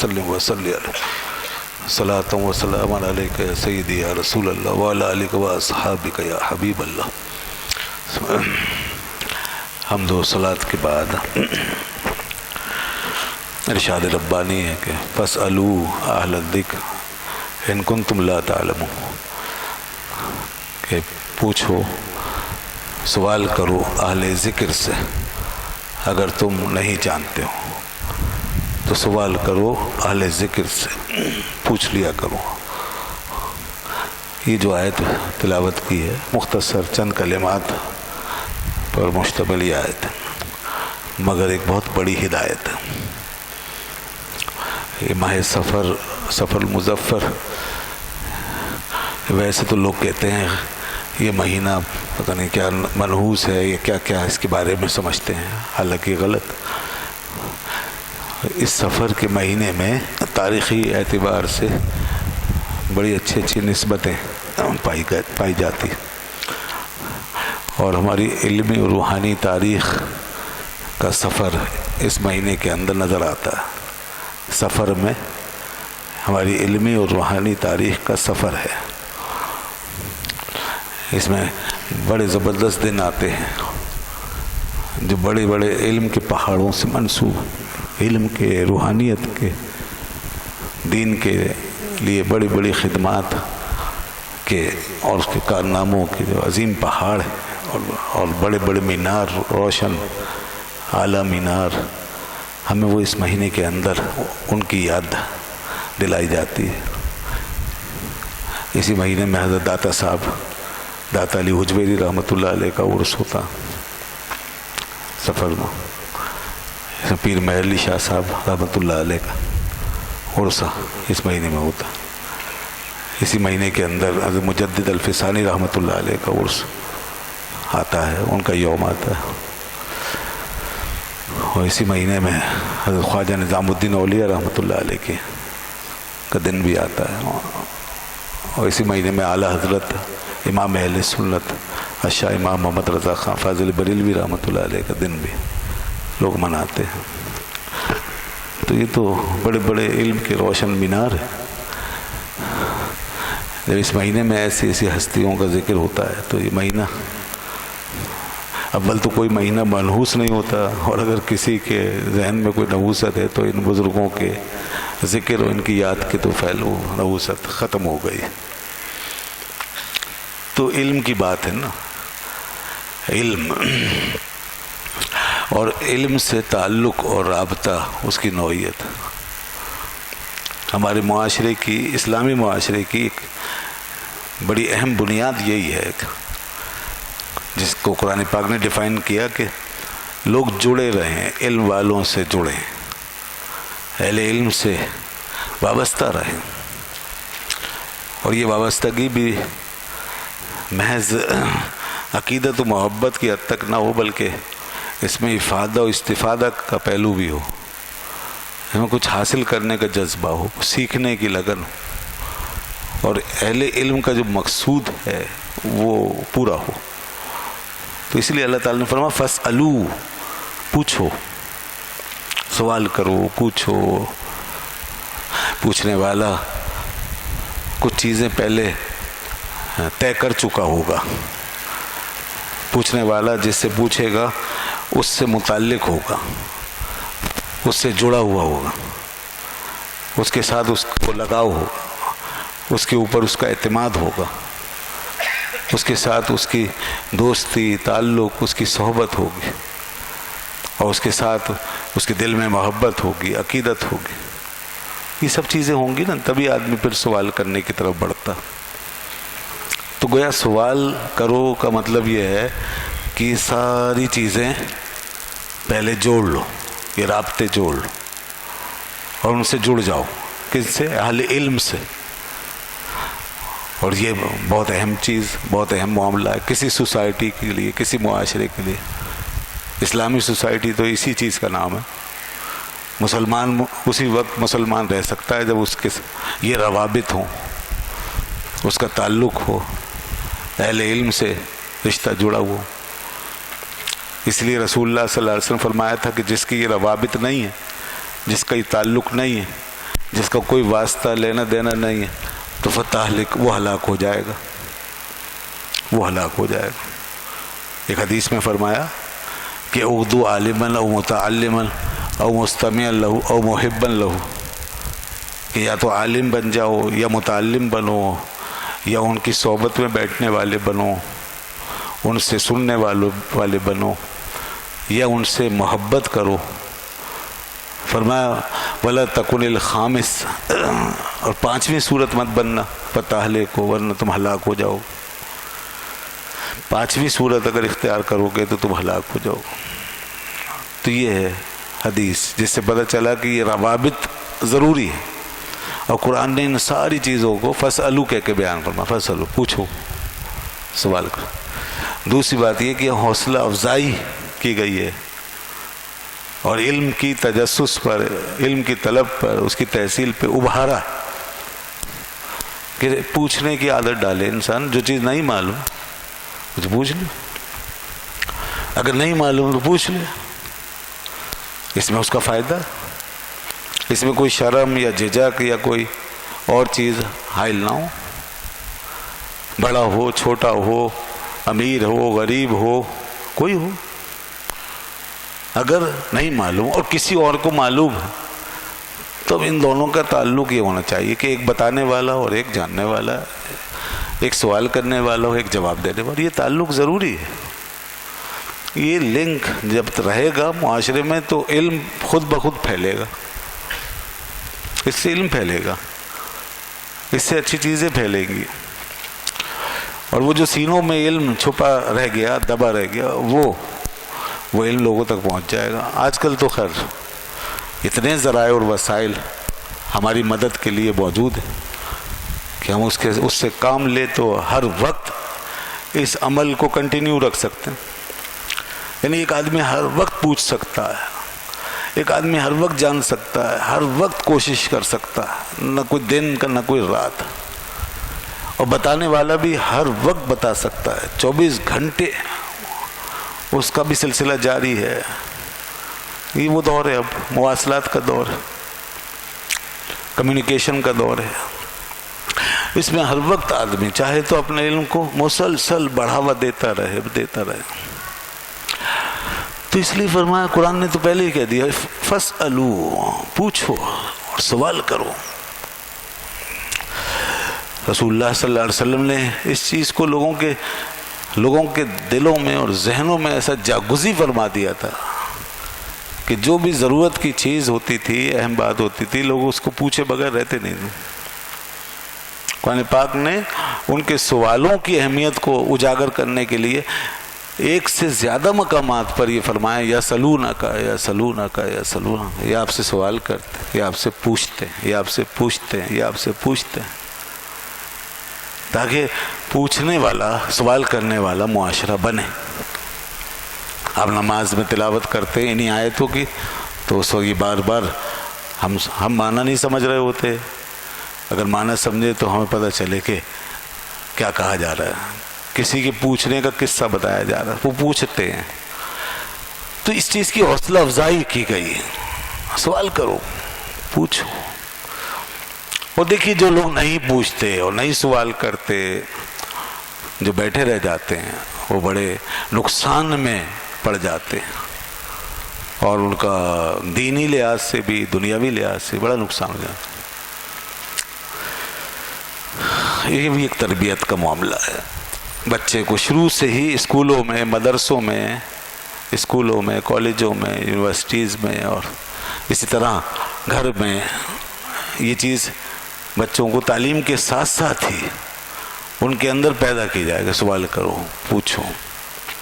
وسلم وصلی علیہ صلاۃ و سلام علیک یا سیدی یا رسول اللہ وعلی آلک و اصحابک یا حبیب اللہ۔ حمد و صلاۃ کے بعد ارشاد ربانی ہے کہ فاسألوا اہل الذکر ان کنتم لا تعلمون، کہ پوچھو، سوال کرو اہل ذکر سے اگر تم نہیں جانتے ہو، تو سوال کرو اہل ذکر سے، پوچھ لیا کرو۔ یہ جو آیت تلاوت کی ہے مختصر چند کلمات پر مشتمل یہ آیت ہے، مگر ایک بہت بڑی ہدایت ہے۔ یہ ماہ سفر المظفر، ویسے تو لوگ کہتے ہیں یہ مہینہ پتہ نہیں کیا منحوس ہے، یہ کیا کیا اس کے بارے میں سمجھتے ہیں، حالانکہ غلط۔ اس سفر کے مہینے میں تاریخی اعتبار سے بڑی اچھی نسبتیں پائی جاتی، اور ہماری علمی اور روحانی تاریخ کا سفر اس مہینے کے اندر نظر آتا ہے۔ سفر میں ہماری علمی اور روحانی تاریخ کا سفر ہے، اس میں بڑے زبردست دن آتے ہیں جو بڑے بڑے علم کے پہاڑوں سے منسوب، علم کے، روحانیت کے، دین کے لیے بڑی بڑی خدمات کے اور اس کے کارناموں کے جو عظیم پہاڑ ہیں اور بڑے بڑے مینار، روشن اعلیٰ مینار، ہمیں وہ اس مہینے کے اندر ان کی یاد دلائی جاتی ہے۔ اسی مہینے میں حضرت داتا صاحب داتا علی حجویری رحمۃ اللہ علیہ کا عرس ہوتا سفر میں، پیر مہر علی شاہ صاحب رحمۃ اللہ علیہ کا عرس اس مہینے میں ہوتا۔ اسی مہینے کے اندر حضرت مجدد الفسانی رحمۃ اللہ علیہ کا عرس آتا ہے، ان کا یوم آتا ہے، اور اسی مہینے میں حضرت خواجہ نظام الدین اولیاء رحمۃ اللہ علیہ کا دن بھی آتا ہے، اور اسی مہینے میں اعلیٰ حضرت امام اہل سنت الشاہ امام محمد رضا خان فاضل بریلوی رحمۃ اللہ علیہ کا دن بھی لوگ مناتے ہیں۔ تو یہ تو بڑے بڑے علم کے روشن مینار ہیں۔ جب اس مہینے میں ایسی ایسی ہستیوں کا ذکر ہوتا ہے تو یہ مہینہ، اول تو کوئی مہینہ منحوس نہیں ہوتا، اور اگر کسی کے ذہن میں کوئی نحوست ہے تو ان بزرگوں کے ذکر اور ان کی یاد کے تو پھیلو نحوست ختم ہو گئی۔ تو علم کی بات ہے نا، علم اور علم سے تعلق اور رابطہ، اس کی نوعیت ہمارے معاشرے کی، اسلامی معاشرے کی ایک بڑی اہم بنیاد یہی ہے، جس کو قرآن پاک نے ڈیفائن کیا کہ لوگ جڑے رہیں، علم والوں سے جڑیں، اہل علم سے وابستہ رہیں، اور یہ وابستگی بھی محض عقیدت و محبت کی حد تک نہ ہو، بلکہ اس میں افادہ و استفادہ کا پہلو بھی ہو، ہمیں کچھ حاصل کرنے کا جذبہ ہو، سیکھنے کی لگن ہو، اور اہل علم کا جو مقصود ہے وہ پورا ہو۔ تو اس لیے اللہ تعالیٰ نے فرمایا فاسألوا، پوچھو، سوال کرو، پوچھو۔ پوچھنے والا کچھ چیزیں پہلے طے کر چکا ہوگا، پوچھنے والا جس سے پوچھے گا اس سے متعلق ہوگا، اس سے جڑا ہوا ہوگا، اس کے ساتھ اس کو لگاؤ ہوگا، اس کے اوپر اس کا اعتماد ہوگا، اس کے ساتھ اس کی دوستی، تعلق، اس کی صحبت ہوگی، اور اس کے ساتھ اس کے دل میں محبت ہوگی، عقیدت ہوگی۔ یہ سب چیزیں ہوں گی نا، تبھی آدمی پھر سوال کرنے کی طرف بڑھتا۔ تو گویا سوال کرو کا مطلب یہ ہے کہ ساری چیزیں پہلے جوڑ لو، یہ رابطے جوڑ لو، اور ان سے جڑ جاؤ۔ کس سے؟ اہل علم سے۔ اور یہ بہت اہم چیز، بہت اہم معاملہ ہے کسی سوسائٹی کے لیے، کسی معاشرے کے لیے۔ اسلامی سوسائٹی تو اسی چیز کا نام ہے۔ مسلمان اسی وقت مسلمان رہ سکتا ہے جب اس کے یہ روابط ہوں، اس کا تعلق ہو، اہل علم سے رشتہ جڑا ہوا۔ اس لیے رسول اللہ صلی اللہ علیہ وسلم فرمایا تھا کہ جس کی یہ روابط نہیں ہے، جس کا یہ تعلق نہیں ہے، جس کا کوئی واسطہ لینا دینا نہیں ہے تو فتہلک، وہ ہلاک ہو جائے گا، وہ ہلاک ہو جائے گا۔ ایک حدیث میں فرمایا کہ اغدو عالما او متعلما او مستمعا له او محبا له، کہ یا تو عالم بن جاؤ یا متعلم بنو یا ان کی صحبت میں بیٹھنے والے بنو، ان سے سننے والے بنو، یا ان سے محبت کرو۔ فرمایا ولا تکن الخامس، اور پانچویں صورت مت بننا فتہلک کو، ورنہ تم ہلاک ہو جاؤ۔ پانچویں صورت اگر اختیار کرو گے تو تم ہلاک ہو جاؤ۔ تو یہ ہے حدیث، جس سے پتہ چلا کہ یہ روابط ضروری ہے، اور قرآن نے ان ساری چیزوں کو فاسألوا کہہ کے بیان فرما، فاسألوا، پوچھو، سوال کرو۔ دوسری بات یہ کہ حوصلہ افزائی کی گئی ہے، اور علم کی تجسس پر، علم کی طلب پر، اس کی تحصیل پہ ابھارا کہ پوچھنے کی عادت ڈالے انسان۔ جو چیز نہیں معلوم کچھ پوچھ لے، اگر نہیں معلوم تو پوچھ لے، اس میں اس کا فائدہ، اس میں کوئی شرم یا جھجک یا کوئی اور چیز حائل نہ ہو۔ بڑا ہو، چھوٹا ہو، امیر ہو، غریب ہو، کوئی ہو، اگر نہیں معلوم اور کسی اور کو معلوم ہے تو ان دونوں کا تعلق یہ ہونا چاہیے کہ ایک بتانے والا اور ایک جاننے والا، ایک سوال کرنے والا اور ایک جواب دینے والا، یہ تعلق ضروری ہے۔ یہ لنک جب رہے گا معاشرے میں تو علم خود بخود پھیلے گا، اس سے علم پھیلے گا، اس سے اچھی چیزیں پھیلیں گی، اور وہ جو سینوں میں علم چھپا رہ گیا، دبا رہ گیا، وہ علم لوگوں تک پہنچ جائے گا۔ آج کل تو خیر اتنے ذرائع اور وسائل ہماری مدد کے لیے موجود ہیں کہ ہم اس سے کام لے تو ہر وقت اس عمل کو کنٹینیو رکھ سکتے ہیں۔ یعنی ایک آدمی ہر وقت پوچھ سکتا ہے، ایک آدمی ہر وقت جان سکتا ہے، ہر وقت کوشش کر سکتا ہے، نہ کوئی دن کا نہ کوئی رات، اور بتانے والا بھی ہر وقت بتا سکتا ہے، 24 گھنٹے اس کا بھی سلسلہ جاری ہے۔ یہ وہ دور ہے، اب مواصلات کا دور ہے، کمیونیکیشن کا دور ہے، اس میں ہر وقت آدمی چاہے تو اپنے علم کو مسلسل بڑھاوا دیتا رہے۔ تو اس لیے فرمایا، قرآن نے تو پہلے ہی کہہ دیا فاسألوا، پوچھو اور سوال کرو۔ رسول اللہ صلی اللہ علیہ وسلم نے اس چیز کو لوگوں کے دلوں میں اور ذہنوں میں ایسا جاگزی فرما دیا تھا کہ جو بھی ضرورت کی چیز ہوتی تھی، اہم بات ہوتی تھی، لوگ اس کو پوچھے بغیر رہتے نہیں تھے۔ قرآن پاک نے ان کے سوالوں کی اہمیت کو اجاگر کرنے کے لیے ایک سے زیادہ مقامات پر یہ فرمایا، یا سلونکا، یا سلونکا، یا سلونکا، یہ آپ سے سوال کرتے ہیں، یہ آپ سے پوچھتے ہیں، یہ آپ سے پوچھتے ہیں، یہ آپ سے پوچھتے ہیں، تاکہ پوچھنے والا، سوال کرنے والا معاشرہ بنے۔ آپ نماز میں تلاوت کرتے ہیں انہی آیتوں کی، تو اس وقت بار بار ہم معنی نہیں سمجھ رہے ہوتے، اگر معنی سمجھے تو ہمیں پتہ چلے کہ کیا کہا جا رہا ہے، کسی کے پوچھنے کا قصہ بتایا جا رہا ہے، وہ پوچھتے ہیں۔ تو اس چیز کی حوصلہ افزائی کی گئی، سوال کرو، پوچھو۔ اور دیکھیے جو لوگ نہیں پوچھتے اور نہیں سوال کرتے، جو بیٹھے رہ جاتے ہیں، وہ بڑے نقصان میں پڑ جاتے ہیں، اور ان کا دینی لحاظ سے بھی دنیاوی لحاظ سے بڑا نقصان ہو جاتا ہے۔ یہ بھی ایک تربیت کا معاملہ ہے۔ بچے کو شروع سے ہی اسکولوں میں، مدرسوں میں، اسکولوں میں، کالجوں میں، یونیورسٹیز میں، اور اسی طرح گھر میں یہ چیز بچوں کو تعلیم کے ساتھ ساتھ ہی ان کے اندر پیدا کی جائے گا، سوال کرو، پوچھو۔